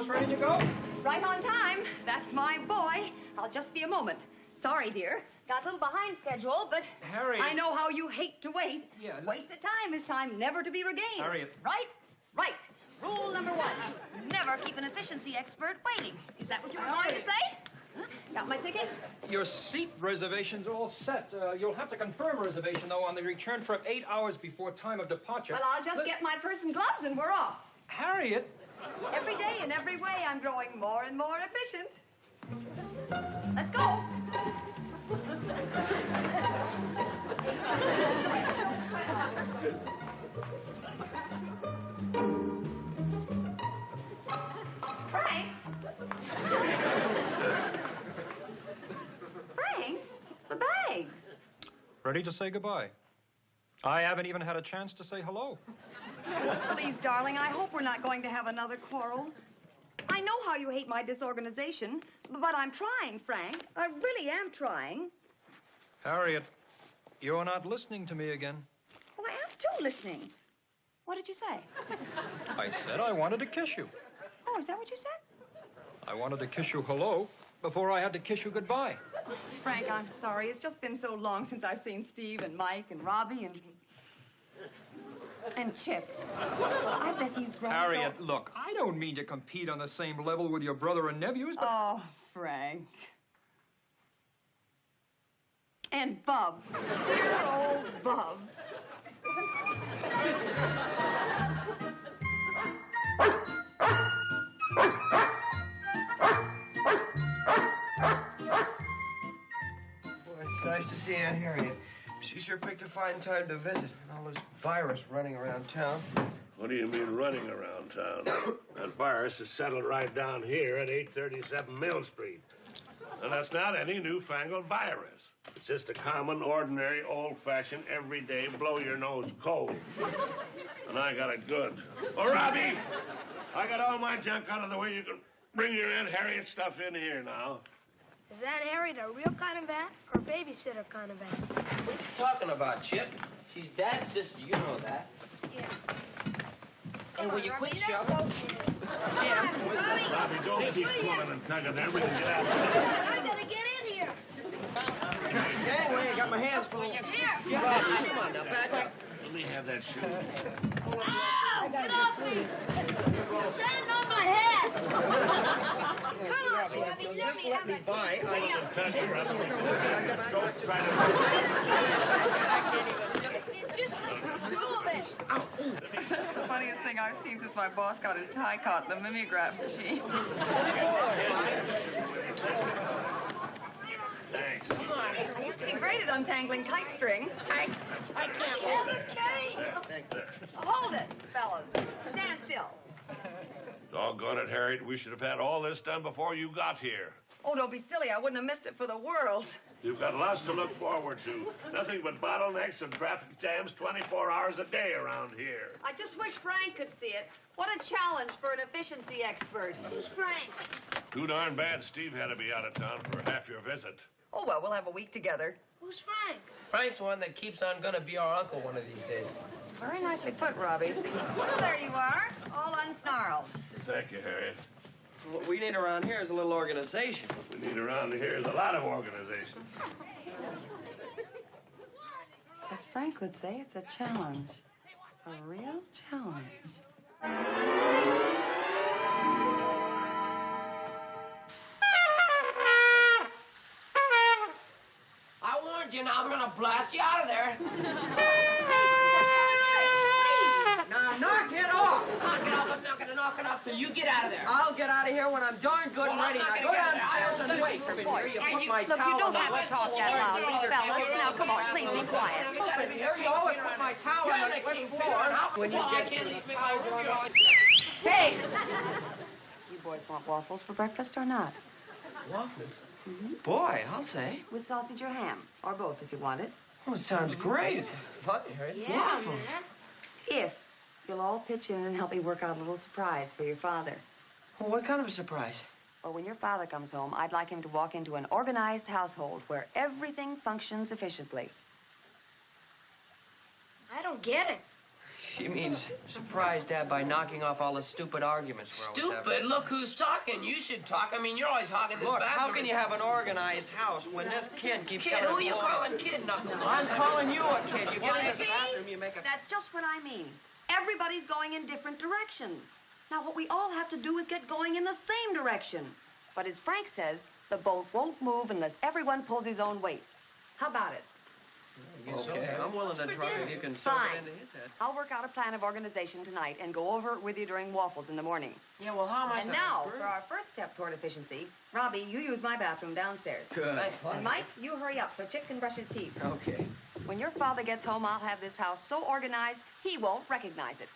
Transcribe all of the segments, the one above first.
almost ready to go? Right on time. That's my boy. I'll just be a moment. Sorry, dear. Got a little behind schedule, but Harriet. I know how you hate to wait. Yeah. Wasted time is time never to be regained. Harriet. Right? Right. Rule number 1. Never keep an efficiency expert waiting. Is that what you were going to say? Huh? Got my ticket? Your seat reservation's all set. You'll have to confirm a reservation, though, on the return trip 8 hours before time of departure. Well, I'll just get my purse and gloves and we're off. Harriet. Every day in every way, I'm growing more and more efficient. Let's go. Frank? Frank, the bags. Ready to say goodbye. I haven't even had a chance to say hello. Please, darling, I hope we're not going to have another quarrel. I know how you hate my disorganization, but I'm trying, Frank. I really am trying. Harriet, you're not listening to me again. Oh, I am too listening. What did you say? I said I wanted to kiss you. Oh, is that what you said? I wanted to kiss you hello before I had to kiss you goodbye. Oh, Frank, I'm sorry. It's just been so long since I've seen Steve and Mike and Robbie and Chip. I bet he's grown. Harriet, look, I don't mean to compete on the same level with your brother and nephews, but... Oh, Frank. And Bub. Dear old Bub. Boy, it's nice to see Aunt Harriet. She sure picked a fine time to visit. All this virus running around town. What do you mean running around town? That virus is settled right down here at 837 Mill Street. And that's not any newfangled virus. It's just a common, ordinary, old-fashioned, everyday, blow-your-nose cold. And I got it good. Oh, Robbie! I got all my junk out of the way. You can bring your Aunt Harriet stuff in here now. Is Aunt Harriet a real kind of aunt or babysitter kind of aunt? What are you talking about, Chip? She's Dad's sister, you know that. Yeah. Hey, will you quit shoving? Robbie, don't keep pulling and tugging there. We can get out. I gotta get in here. Gangway, I got my hands full. Here. Robbie, come on now, Patrick. Let me have that shoe. Ow! Get off me! You're standing on my head! Come on, Robbie, Just let me by. Tug you, Robbie. Don't try to... Just move it! That's the funniest thing I've seen since my boss got his tie caught in the mimeograph machine. Thanks. I used to be great at untangling kite string. I can't hold it. Hold it, fellas. Stand still. Doggone it, Harriet. We should have had all this done before you got here. Oh, don't be silly. I wouldn't have missed it for the world. You've got lots to look forward to. Nothing but bottlenecks and traffic jams 24 hours a day around here. I just wish Frank could see it. What a challenge for an efficiency expert. Who's Frank? Too darn bad Steve had to be out of town for half your visit. Oh, well, we'll have a week together. Who's Frank? Frank's the one that keeps on gonna be our uncle one of these days. Very nicely put, Robbie. Well, there you are, all unsnarled. Thank you, Harriet. What we need around here is a little organization. What we need around here is a lot of organization. As Frank would say, it's a challenge. A real challenge. I warned you, now I'm gonna blast you out of there. Now, knock it off! Knock it off, I'm not gonna knock it off till you get out of there. I'll get out of here when I'm darn good and Well, ready. I'm Now not go gonna get out. downstairs and wait for me. Here, you put my Look, towel you don't on have my to talk that loud, fellas. Now, come on, please be quiet. Here you always put my towel on the wet floor when you get to the towels on. Hey! You boys want waffles for breakfast or not? Waffles? Boy, I'll say. With sausage or ham, or both if you want it. Oh, it sounds great. Fun, Harriet. Waffles. If you'll all pitch in and help me work out a little surprise for your father. Well, what kind of a surprise? Well, when your father comes home, I'd like him to walk into an organized household where everything functions efficiently. I don't get it. She means surprise Dad by knocking off all the stupid arguments we're always having. Stupid? Look who's talking. You should talk. I mean, you're always hogging this Look, bathroom. how can you have an organized house when this kid keeps Kid? Who are you calling kid, Knuckles? I'm calling you a kid. You get in this See? bathroom, you make a... That's just what I mean. Everybody's going in different directions. Now, what we all have to do is get going in the same direction. But as Frank says, the boat won't move unless everyone pulls his own weight. How about it? Okay, I'm willing to try if you can soak Fine. it into his head. I'll work out a plan of organization tonight and go over it with you during waffles in the morning. Yeah, well, how am I And now, for our first step toward efficiency, Robbie, you use my bathroom downstairs. Good. Thanks, And Mike, you hurry up so Chip can brush his teeth. Okay. When your father gets home, I'll have this house so organized, he won't recognize it.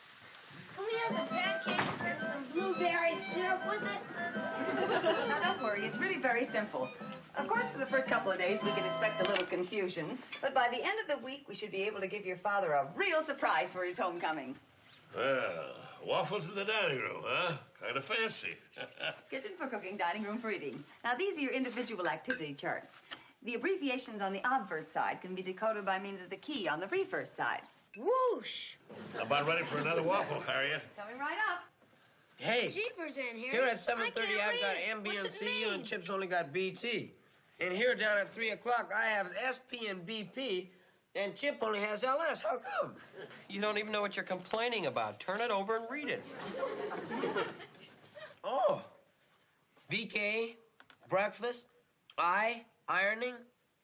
Can we have some pancakes and some blueberry syrup with it? Now, don't worry. It's really very simple. Of course, for the first couple of days, we can expect a little confusion. But by the end of the week, we should be able to give your father a real surprise for his homecoming. Well, waffles in the dining room, huh? Kind of fancy. Kitchen for cooking, dining room for eating. Now, these are your individual activity charts. The abbreviations on the obverse side can be decoded by means of the key on the reverse side. Whoosh! About ready for another waffle, Harriet. Coming right up. Hey, Jeepers in here. here at I 7:30 can't I've got read. MB and What's it CU, mean? and Chip's only got BT. And here down at 3 o'clock I have SP and BP, and Chip only has LS. How come? You don't even know what you're complaining about. Turn it over and read it. Oh. BK, breakfast. I, ironing.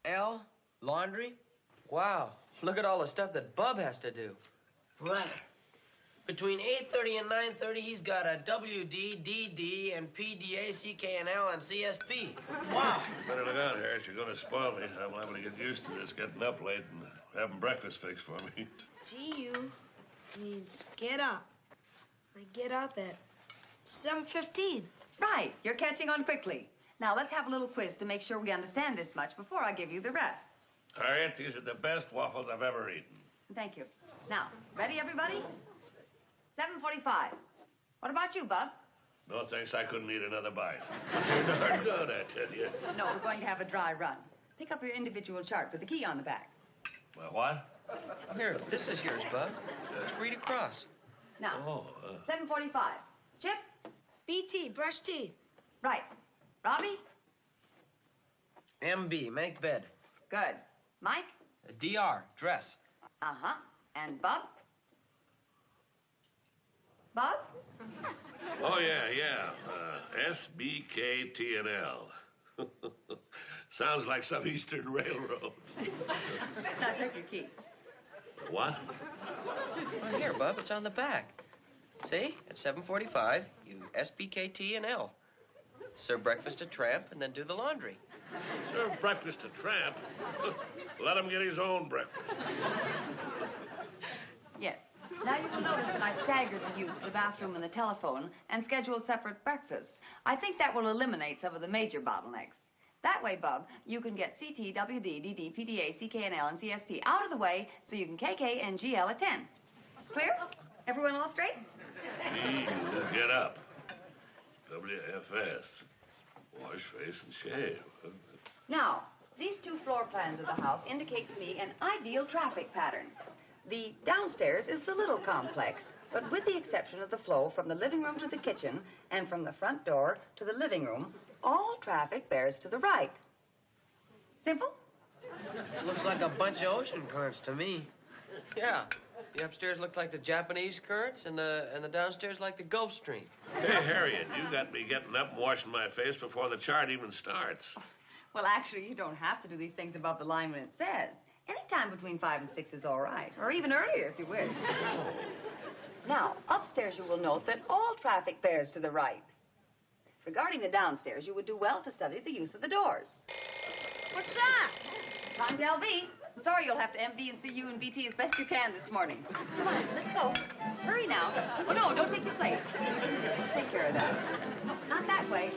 L, laundry. Wow, look at all the stuff that Bub has to do. Brother. Between 8:30 and 9:30, he's got a WD, DD, and PDA, CKNL, and CSP. Wow. Better look out, Harriet. You're going to spoil me. I'm liable to get used to this, getting up late and having breakfast fixed for me. GU means get up. I get up at 7:15. Right. You're catching on quickly. Now, let's have a little quiz to make sure we understand this much before I give you the rest. Harriet, these are the best waffles I've ever eaten. Thank you. Now, ready, everybody? 7:45. What about you, Bub? No, thanks. I couldn't eat another bite. You're darn good, I tell you. No, we're going to have a dry run. Pick up your individual chart with the key on the back. Well, what? Here, this is yours, Bub. Just read across. Now, Oh, 7:45. Chip? BT, brush teeth. Right. Robbie? MB, make bed. Good. Mike? DR, dress. Uh-huh. And Bub? Bub? oh yeah. SBKTNL. Sounds like some Eastern Railroad. Now, check your key. What? Oh, here, Bub, it's on the back. See? At 7:45, you SBKT and L. Serve breakfast to Tramp and then do the laundry. Serve breakfast to Tramp. Let him get his own breakfast. Yes. Now, you will notice that I staggered the use of the bathroom and the telephone and scheduled separate breakfasts. I think that will eliminate some of the major bottlenecks. That way, Bub, you can get CT, WD, DD, PDA, CKNL, and CSP out of the way so you can KK and GL at 10. Clear? Everyone all straight? Get up. WFS. Wash, face, and shave. Now, these two floor plans of the house indicate to me an ideal traffic pattern. The downstairs is a little complex, but with the exception of the flow from the living room to the kitchen and from the front door to the living room, all traffic bears to the right. Simple? Looks like a bunch of ocean currents to me. Yeah. The upstairs look like the Japanese currents and the downstairs like the Gulf Stream. Hey, Harriet, you got me getting up and washing my face before the chart even starts. Well, actually, you don't have to do these things above the line when it says. Any time between 5 and 6 is all right, or even earlier if you wish. Now, upstairs you will note that all traffic bears to the right. Regarding the downstairs, you would do well to study the use of the doors. What's that? Time to LV. I'm sorry you'll have to MB and CU and BT as best you can this morning. Come on, let's go. Hurry now. Oh, no, don't take your place. We'll take care of that. Not that way.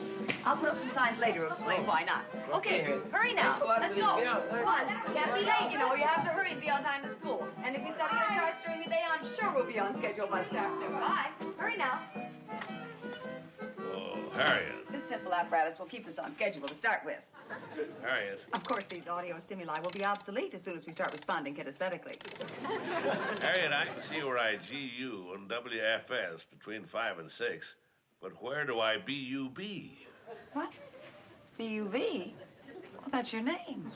I'll put up some signs later to explain why not. Okay, hurry now. Let's go. Come on. Can't be late, you know. You have to hurry and be on time to school. And if we study our charts during the day, I'm sure we'll be on schedule by this afternoon. Bye. Hurry now. Oh, Harriet. This simple apparatus will keep us on schedule to start with. Harriet. Of course, these audio stimuli will be obsolete as soon as we start responding kinesthetically. Harriet, I can see where I GU and WFS between 5 and 6, but where do I BUB? What? B-U-V? Well, that's your name.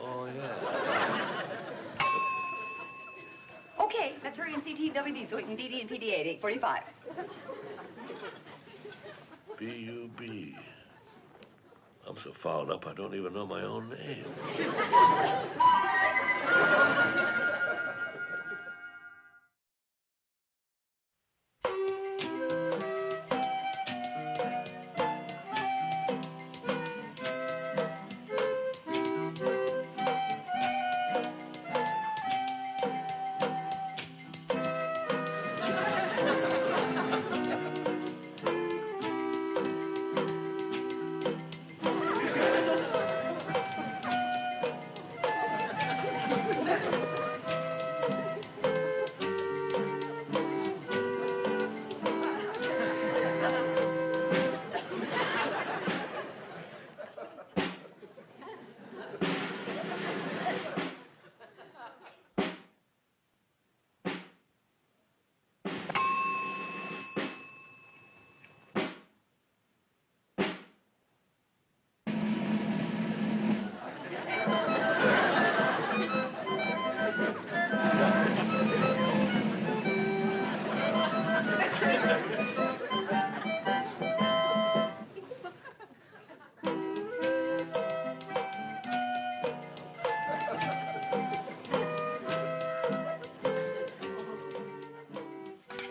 Oh, yeah. Okay, let's hurry and see TWD so we can DD and PDA at 8:45. B-U-B. I'm so fouled up, I don't even know my own name.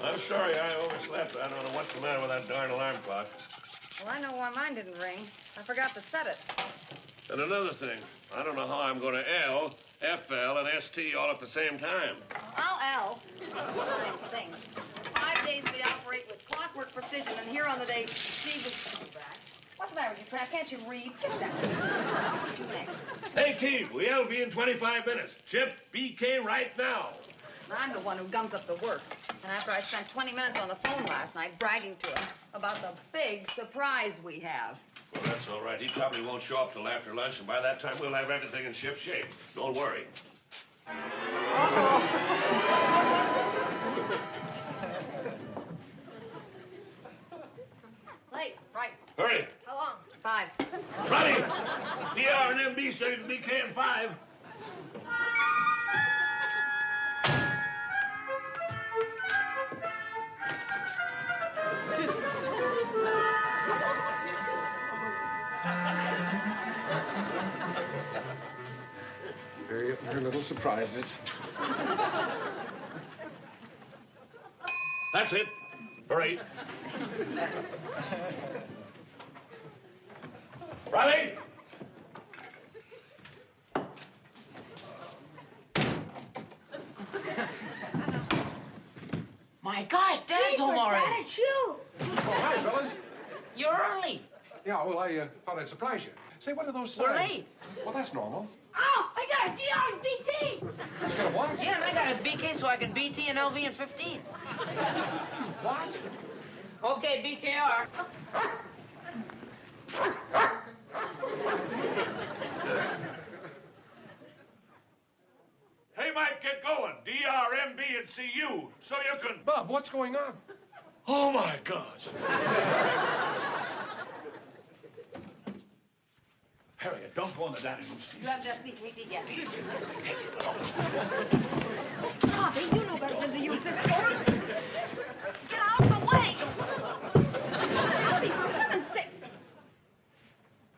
I'm sorry I overslept. I don't know what's the matter with that darn alarm clock. Well, I know why mine didn't ring. I forgot to set it. And another thing, I don't know how I'm going to L, FL, and ST all at the same time. I'll L. Same thing. 5 days we operate with clockwork precision, and here on the day Steve was back. What's the matter with you, Trap? Can't you read? Get down. What do next? Hey, Team, we LV in 25 minutes. Chip, BK right now. I'm the one who gums up the works. And after I spent 20 minutes on the phone last night bragging to him about the big surprise we have. Well, that's all right. He probably won't show up till after lunch, and by that time we'll have everything in ship shape. Don't worry. Late, right. Hurry. How long? 5. Ronnie! DR and MB say to BK in 5. Harriet and her little surprises. That's it. Hurry. Riley! My gosh, Dad's home already. Dad, it's you. Oh, hi, fellas. You're early. Yeah, well, I thought I'd surprise you. Say, what are those signs? We're late. Well, that's normal. Oh, I got a DR and BT. You got a what? Yeah, and I got a BK so I can BT and LV in 15. What? Okay, BKR. Hey, Mike, get going. DR, MB, and CU, so you can... Bob, what's going on? Oh, my gosh. Harriet, don't go in the dining room, Steve. You haven't done PKT yet. Bobby, you know better than to use this door. Get out of the way. Bobby, for heaven's sake.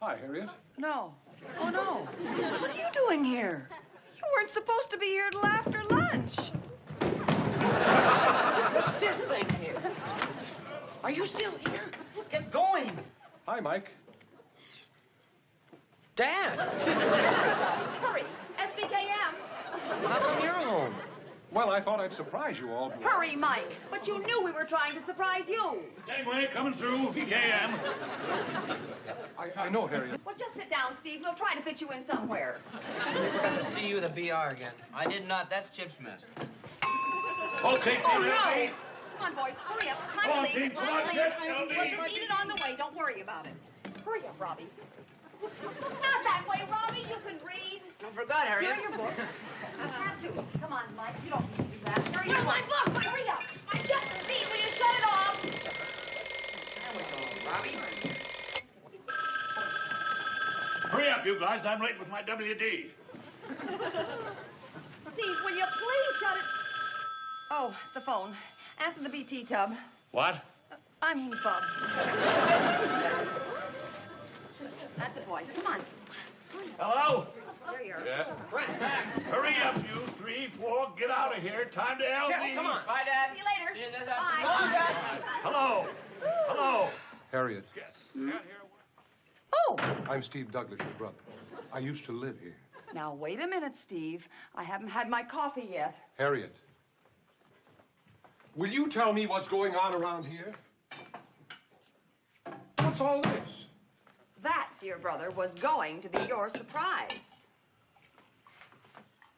Hi, Harriet. No. Oh, no. What are you doing here? You weren't supposed to be here till after lunch. This thing here. Are you still here? Get going. Hi, Mike. Dad. Hurry. SBKM. How come you're home? Well, I thought I'd surprise you all. Hurry, Mike. But you knew we were trying to surprise you. Gangway coming through, BKM. I know, Harriet. Well, just sit down, Steve. We'll try to fit you in somewhere. We forgot to see you the BR again. I did not. That's Chip's mess. Okay, Team Oh, MB. no. on, boys. Hurry up. Come on, team, come on, Chip. We'll just eat it on the way. Don't worry about it. Hurry up, Robbie. Not that way, Robbie. You can read. I forgot, Here Harriet. are your books. You have to. Come on, Mike. You don't need to do that. Here are your books. My book. Hurry up. Steve, will you shut it off? There we go, Robbie. Hurry up, you guys. I'm late with my WD. Steve, will you please shut it? Oh, it's the phone. Answer the BT tub. What? I'm Bub. That's it, boys. Come on. Hello? There you are. Yeah? Right back. Hurry up, you 3, 4. Get out of here. Time to LD. Chip, come on. Bye, Dad. See you later. See you later. Bye. Come on, Dad. Hello. Hello. Harriet, Oh, I'm Steve Douglas, your brother. I used to live here. now wait a minute, Steve. I haven't had my coffee yet. Harriet, will you tell me what's going on around here? What's all this? That, dear brother, was going to be your surprise.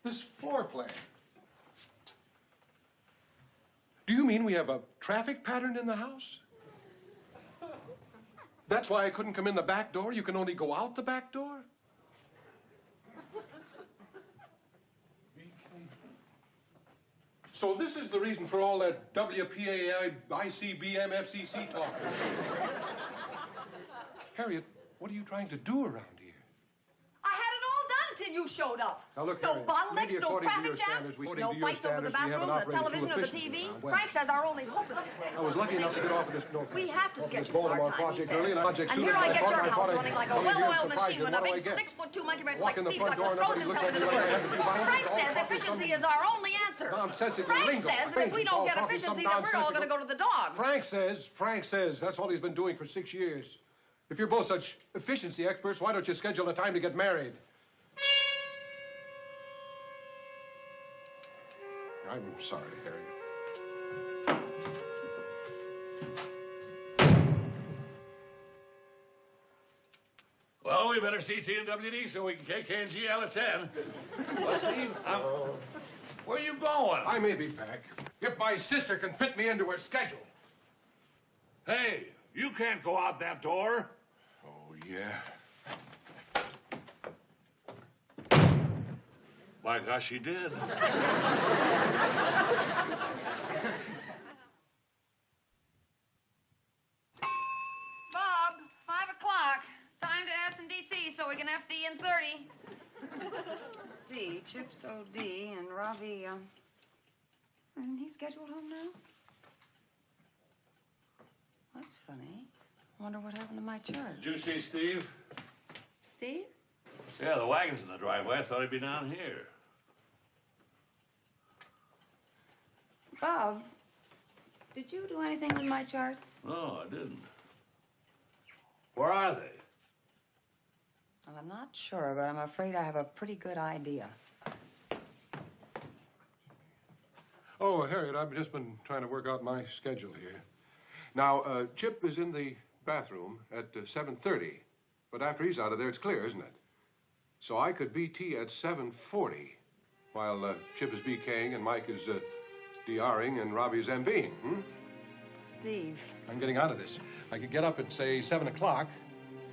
This floor plan. Do you mean we have a traffic pattern in the house? That's why I couldn't come in the back door? You can only go out the back door? So this is the reason for all that WPAI, ICBM, FCC talk. Harriet, what are you trying to do around here? I had it all done till you showed up. Now, look, no Harriet, bottlenecks, maybe no according to traffic your jams, standards, no according to your fights over the standards, we haven't bathroom, the operated too television, or the efficiently. TV. Now, when? Frank says our only hope is this way. I was lucky enough to get off of this We have to schedule our Baltimore time, he project says. early, and And here I get your house running like a I'd well-oiled machine with a big 6'2" monkey wrench like Walk in the Steve front Douglas door and throws everybody looks himself at into me the like I work. had to be violent. Frank It's all says coffee, efficiency some is our only answer. nonsensical Frank lingo. says that if we It's don't all get coffee, some efficiency, then we're all going to nonsensical- go to the dogs. Frank says, that's all he's been doing for 6 years. If you're both such efficiency experts, why don't you schedule a time to get married? I'm sorry, Harriet. Well, we better see T&WD so we can KKNGL at 10. Well, Steve, where you going? I may be back. If my sister can fit me into her schedule. Hey, you can't go out that door. Oh, yeah. My gosh, she did. Bob, 5 o'clock. Time to S&DC so we can FD in 30. Let's see, Chips OD and Ravi, isn't he scheduled home now? That's funny. Wonder what happened to my charts. Did you see Steve? Steve? Yeah, the wagon's in the driveway. I thought he'd be down here. Bob, did you do anything with my charts? No, I didn't. Where are they? Well, I'm not sure, but I'm afraid I have a pretty good idea. Oh, Harriet, I've just been trying to work out my schedule here. Now, Chip is in the bathroom at 7:30, but after he's out of there, it's clear, isn't it? So I could BT at 7:40, while Chip is BKing and Mike is DRing and Robbie's MBing. Steve. I'm getting out of this. I could get up at, say, 7 o'clock.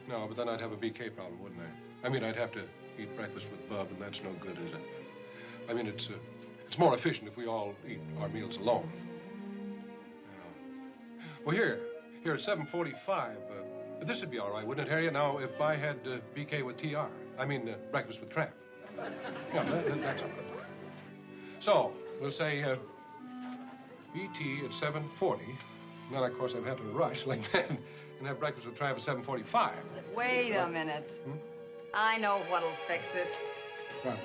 No, but then I'd have a BK problem, wouldn't I? I mean, I'd have to eat breakfast with Bub, and that's no good, is it? I mean, it's more efficient if we all eat our meals alone. Well, here at 7:45, this would be all right, wouldn't it, Harriet? Now, if I had BK with TR, I mean, breakfast with Tramp. Yeah, that's all right. So, we'll say BT at 7:40. Then, of course, I've had to rush like that and have breakfast with Tramp at 7:45. Wait a minute. I know what'll fix it. Well,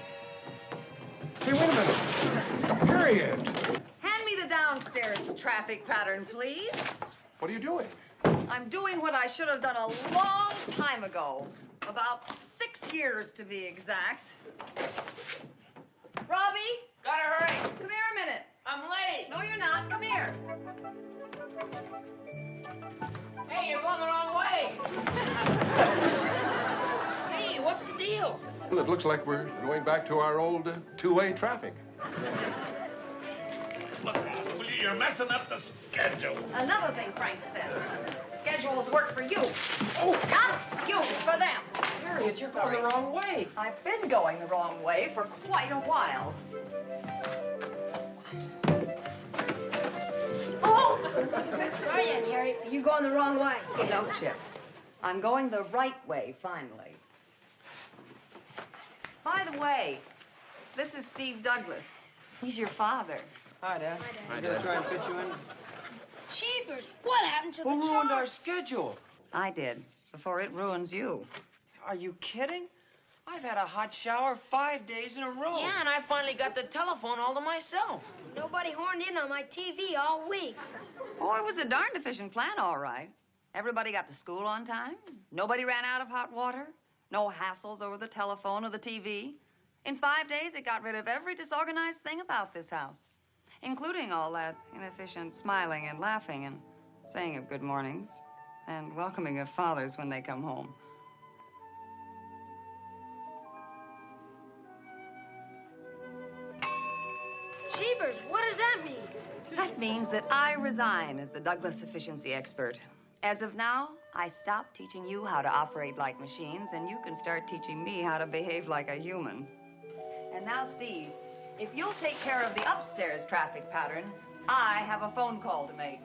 hey, wait a minute. Harriet! Hand me the downstairs traffic pattern, please. What are you doing? I'm doing what I should have done a long time ago. About 6 years, to be exact. Robbie? Gotta hurry. Come here a minute. I'm late. No, you're not. Come here. Hey, you're going the wrong way. Hey, what's the deal? Well, it looks like we're going back to our old two-way traffic. Look, will you you're messing up the schedule. Another thing Frank says. Schedules work for you. Oh, not you, for them. Harriet, you're going the wrong way. I've been going the wrong way for quite a while. Oh! Sorry, Aunt Harriet. You're going the wrong way. No, Chip. I'm going the right way, finally. By the way, this is Steve Douglas. He's your father. Hi, Dad. Hi, Did I Dad. try and fit you in? Cheapers, what happened to the Who ruined our charge? schedule? I did, before it ruins you. Are you kidding? I've had a hot shower 5 days in a row. Yeah, and I finally got the telephone all to myself. Nobody horned in on my TV all week. Oh, it was a darned efficient plan, all right. Everybody got to school on time. Nobody ran out of hot water. No hassles over the telephone or the TV. In 5 days, it got rid of every disorganized thing about this house, including all that inefficient smiling and laughing and saying of good mornings and welcoming of fathers when they come home. Cheapers, what does that mean? That means that I resign as the Douglas efficiency expert. As of now, I stop teaching you how to operate like machines, and you can start teaching me how to behave like a human. And now, Steve, if you'll take care of the upstairs traffic pattern, I have a phone call to make.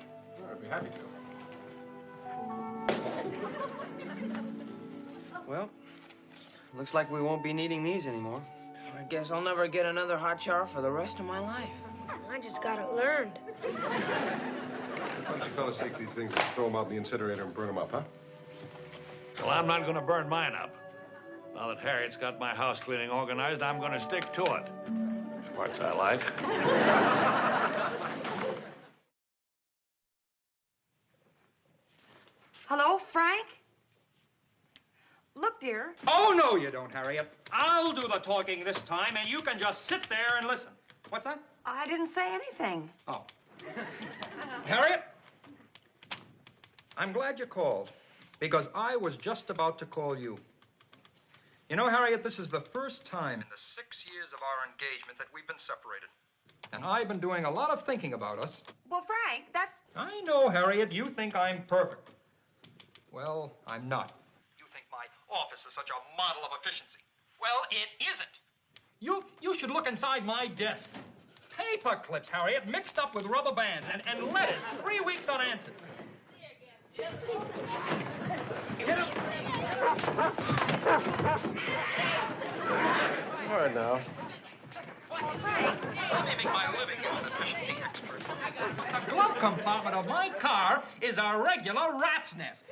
I'd be happy to. Well, looks like we won't be needing these anymore. I guess I'll never get another hot shower for the rest of my life. I just got it learned. Why don't you fellas take these things and throw them out in the incinerator and burn them up, huh? Well, I'm not going to burn mine up. Now that Harriet's got my house cleaning organized, I'm going to stick to it. Parts I like. Hello, Frank? Look, dear. Oh, no, you don't, Harriet. I'll do the talking this time, and you can just sit there and listen. What's that? I didn't say anything. Oh. Harriet, I'm glad you called, because I was just about to call you. You know, Harriet, this is the first time in the 6 years of our engagement that we've been separated. And I've been doing a lot of thinking about us. Well, Frank, that's... I know, Harriet, you think I'm perfect. Well, I'm not. You think my office is such a model of efficiency. Well, it isn't. You should look inside my desk. Paper clips, Harriet, mixed up with rubber bands, and letters 3 weeks unanswered. Get up. All right, now. I'm leaving my living as an efficiency expert. The glove compartment of my car is a regular rat's nest.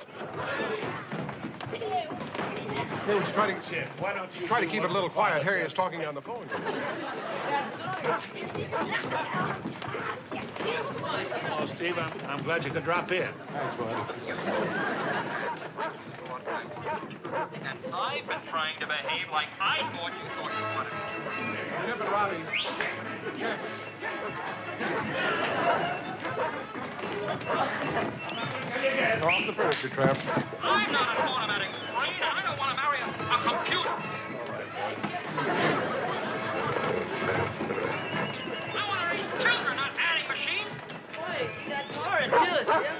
Hey, let's try to, Chip, why don't you... try to keep it a little quiet. Harry is talking on the phone. Oh, Steve, I'm glad you could drop in. Thanks, bud. And I've been trying to behave like I thought you wanted me to. Chip and Robbie. Chip. Off the furniture, Tramp. I'm not an automatic brain. I don't want to marry a computer. I want to raise children, not adding machines. Boy, you got torrid too, Jim.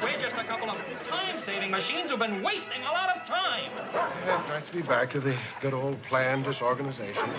We're just a couple of time-saving machines who've been wasting a lot of time. Yeah, it's nice to be back to the good old planned disorganization.